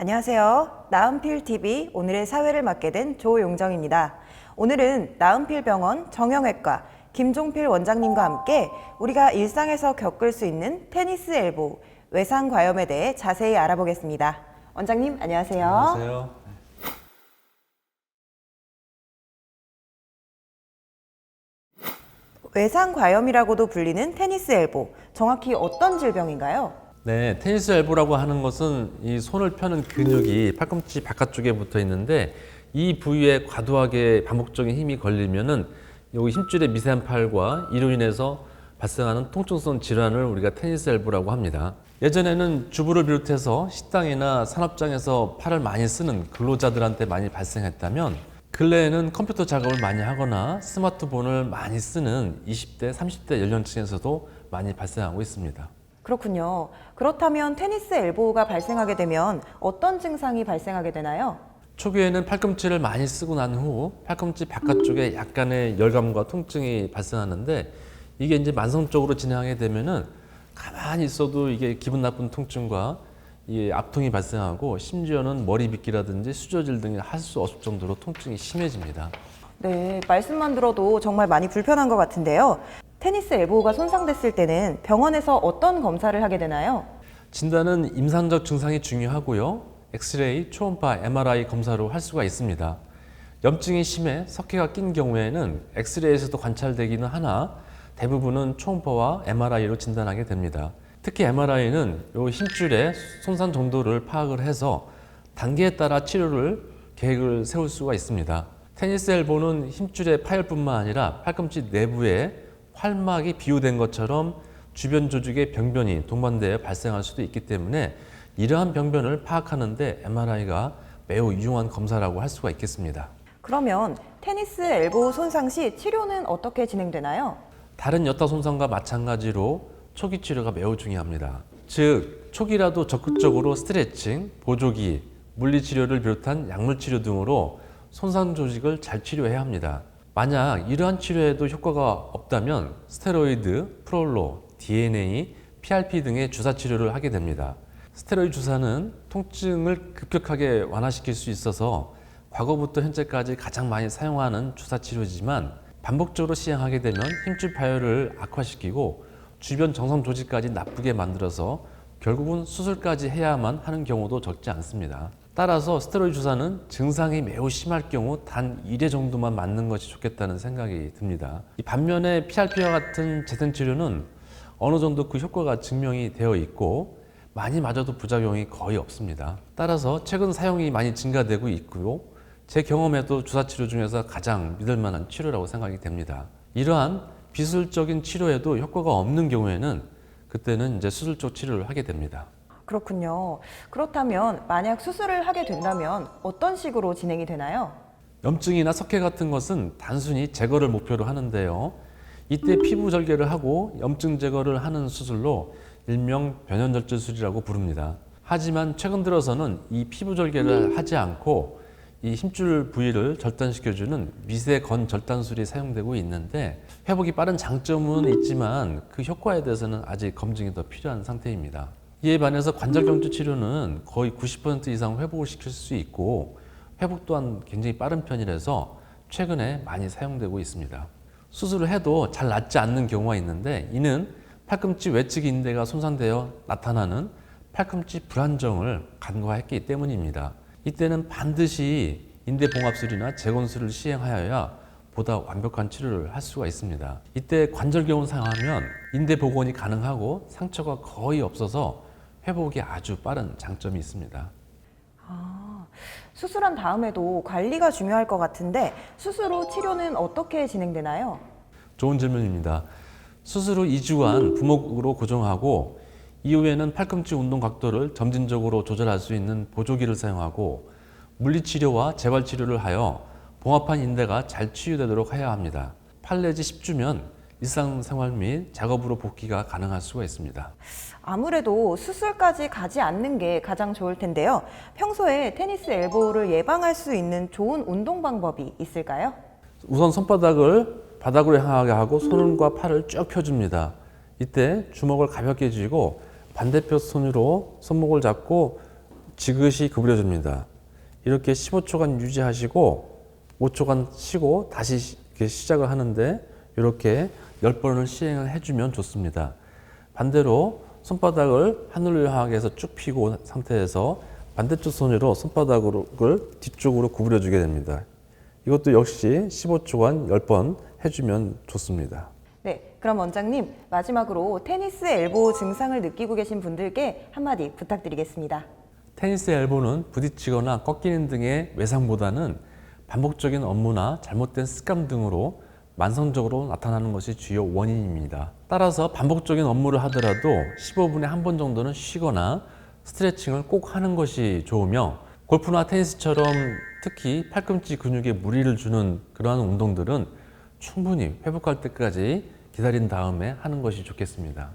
안녕하세요. 나은필TV 오늘의 사회를 맡게 된 조용정입니다. 오늘은 나은필병원 정형외과 김종필 원장님과 함께 우리가 일상에서 겪을 수 있는 테니스 엘보, 외상과염에 대해 자세히 알아보겠습니다. 원장님, 안녕하세요. 안녕하세요. 외상과염이라고도 불리는 테니스 엘보, 정확히 어떤 질병인가요? 네, 테니스 엘보라고 하는 것은 이 손을 펴는 근육이 팔꿈치 바깥쪽에 붙어 있는데 이 부위에 과도하게 반복적인 힘이 걸리면은 여기 힘줄의 미세한 팔과 이로 인해서 발생하는 통증성 질환을 우리가 테니스 엘보라고 합니다. 예전에는 주부를 비롯해서 식당이나 산업장에서 팔을 많이 쓰는 근로자들한테 많이 발생했다면 근래에는 컴퓨터 작업을 많이 하거나 스마트폰을 많이 쓰는 20대, 30대 연령층에서도 많이 발생하고 있습니다. 그렇군요. 그렇다면 테니스 엘보가 발생하게 되면 어떤 증상이 발생하게 되나요? 초기에는 팔꿈치를 많이 쓰고 난 후 팔꿈치 바깥쪽에 약간의 열감과 통증이 발생하는데 이게 이제 만성적으로 진행하게 되면은 가만히 있어도 이게 기분 나쁜 통증과 이 압통이 발생하고 심지어는 머리 빗기라든지 수저질 등이 할 수 없을 정도로 통증이 심해집니다. 네, 말씀만 들어도 정말 많이 불편한 것 같은데요. 테니스 엘보가 손상됐을 때는 병원에서 어떤 검사를 하게 되나요? 진단은 임상적 증상이 중요하고요. 엑스레이, 초음파, MRI 검사로 할 수가 있습니다. 염증이 심해 석회가 낀 경우에는 엑스레이에서도 관찰되기는 하나 대부분은 초음파와 MRI로 진단하게 됩니다. 특히 MRI는 이 힘줄의 손상 정도를 파악을 해서 단계에 따라 치료를 계획을 세울 수가 있습니다. 테니스 엘보는 힘줄의 파열뿐만 아니라 팔꿈치 내부에 활막이 비우된 것처럼 주변 조직의 병변이 동반되어 발생할 수도 있기 때문에 이러한 병변을 파악하는 데 MRI가 매우 유용한 검사라고 할 수가 있겠습니다. 그러면 테니스 엘보 손상 시 치료는 어떻게 진행되나요? 다른 여타 손상과 마찬가지로 초기 치료가 매우 중요합니다. 즉 초기라도 적극적으로 스트레칭, 보조기, 물리치료를 비롯한 약물치료 등으로 손상 조직을 잘 치료해야 합니다. 만약 이러한 치료에도 효과가 없다면 스테로이드, 프롤로, DNA, PRP 등의 주사 치료를 하게 됩니다. 스테로이드 주사는 통증을 급격하게 완화시킬 수 있어서 과거부터 현재까지 가장 많이 사용하는 주사 치료지만 반복적으로 시행하게 되면 힘줄 파열을 악화시키고 주변 정상 조직까지 나쁘게 만들어서 결국은 수술까지 해야만 하는 경우도 적지 않습니다. 따라서 스테로이드 주사는 증상이 매우 심할 경우 단 1회 정도만 맞는 것이 좋겠다는 생각이 듭니다. 반면에 PRP와 같은 재생 치료는 어느 정도 그 효과가 증명이 되어 있고 많이 맞아도 부작용이 거의 없습니다. 따라서 최근 사용이 많이 증가되고 있고 제 경험에도 주사 치료 중에서 가장 믿을 만한 치료라고 생각이 됩니다. 이러한 비수술적인 치료에도 효과가 없는 경우에는 그때는 이제 수술 쪽 치료를 하게 됩니다. 그렇군요. 그렇다면 만약 수술을 하게 된다면 어떤 식으로 진행이 되나요? 염증이나 석회 같은 것은 단순히 제거를 목표로 하는데요. 이때 피부 절개를 하고 염증 제거를 하는 수술로 일명 변연절제술이라고 부릅니다. 하지만 최근 들어서는 이 피부 절개를 하지 않고 이 힘줄 부위를 절단시켜주는 미세 건절단술이 사용되고 있는데 회복이 빠른 장점은 있지만 그 효과에 대해서는 아직 검증이 더 필요한 상태입니다. 이에 반해서 관절경주 치료는 거의 90% 이상 회복을 시킬 수 있고 회복 또한 굉장히 빠른 편이라서 최근에 많이 사용되고 있습니다. 수술을 해도 잘 낫지 않는 경우가 있는데 이는 팔꿈치 외측 인대가 손상되어 나타나는 팔꿈치 불안정을 간과했기 때문입니다. 이때는 반드시 인대봉합술이나 재건술을 시행하여야 보다 완벽한 치료를 할 수가 있습니다. 이때 관절경을 사용하면 인대 복원이 가능하고 상처가 거의 없어서 회복이 아주 빠른 장점이 있습니다. 수술한 다음에도 관리가 중요할 것 같은데 수술 후 치료는 어떻게 진행되나요? 좋은 질문입니다. 수술 후 2주간 부목으로 고정하고 이후에는 팔꿈치 운동 각도를 점진적으로 조절할 수 있는 보조기를 사용하고 물리치료와 재활치료를 하여 봉합한 인대가 잘 치유되도록 해야 합니다. 8 내지 10주면 일상생활 및 작업으로 복귀가 가능할 수가 있습니다. 아무래도 수술까지 가지 않는 게 가장 좋을 텐데요. 평소에 테니스 엘보를 예방할 수 있는 좋은 운동 방법이 있을까요? 우선 손바닥을 바닥으로 향하게 하고 손과 팔을 쭉 펴줍니다. 이때 주먹을 가볍게 쥐고 반대편 손으로 손목을 잡고 지그시 구부려줍니다. 이렇게 15초간 유지하시고 5초간 쉬고 다시 이렇게 시작을 하는데 이렇게 10번을 시행을 해주면 좋습니다. 반대로 손바닥을 하늘을 향해서 쭉 펴고 상태에서 반대쪽 손으로 손바닥을 뒤쪽으로 구부려주게 됩니다. 이것도 역시 15초간 10번 해주면 좋습니다. 네, 그럼 원장님 마지막으로 테니스 엘보 증상을 느끼고 계신 분들께 한마디 부탁드리겠습니다. 테니스 엘보는 부딪히거나 꺾이는 등의 외상보다는 반복적인 업무나 잘못된 습관 등으로 만성적으로 나타나는 것이 주요 원인입니다. 따라서 반복적인 업무를 하더라도 15분에 한 번 정도는 쉬거나 스트레칭을 꼭 하는 것이 좋으며 골프나 테니스처럼 특히 팔꿈치 근육에 무리를 주는 그러한 운동들은 충분히 회복할 때까지 기다린 다음에 하는 것이 좋겠습니다.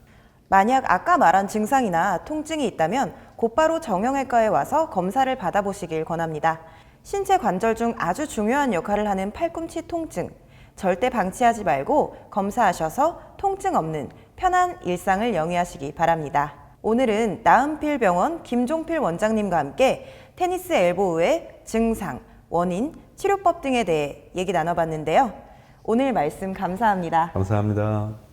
만약 아까 말한 증상이나 통증이 있다면 곧바로 정형외과에 와서 검사를 받아보시길 권합니다. 신체 관절 중 아주 중요한 역할을 하는 팔꿈치 통증, 절대 방치하지 말고 검사하셔서 통증 없는 편한 일상을 영위하시기 바랍니다. 오늘은 나은필병원 김종필 원장님과 함께 테니스 엘보의 증상, 원인, 치료법 등에 대해 얘기 나눠봤는데요. 오늘 말씀 감사합니다. 감사합니다.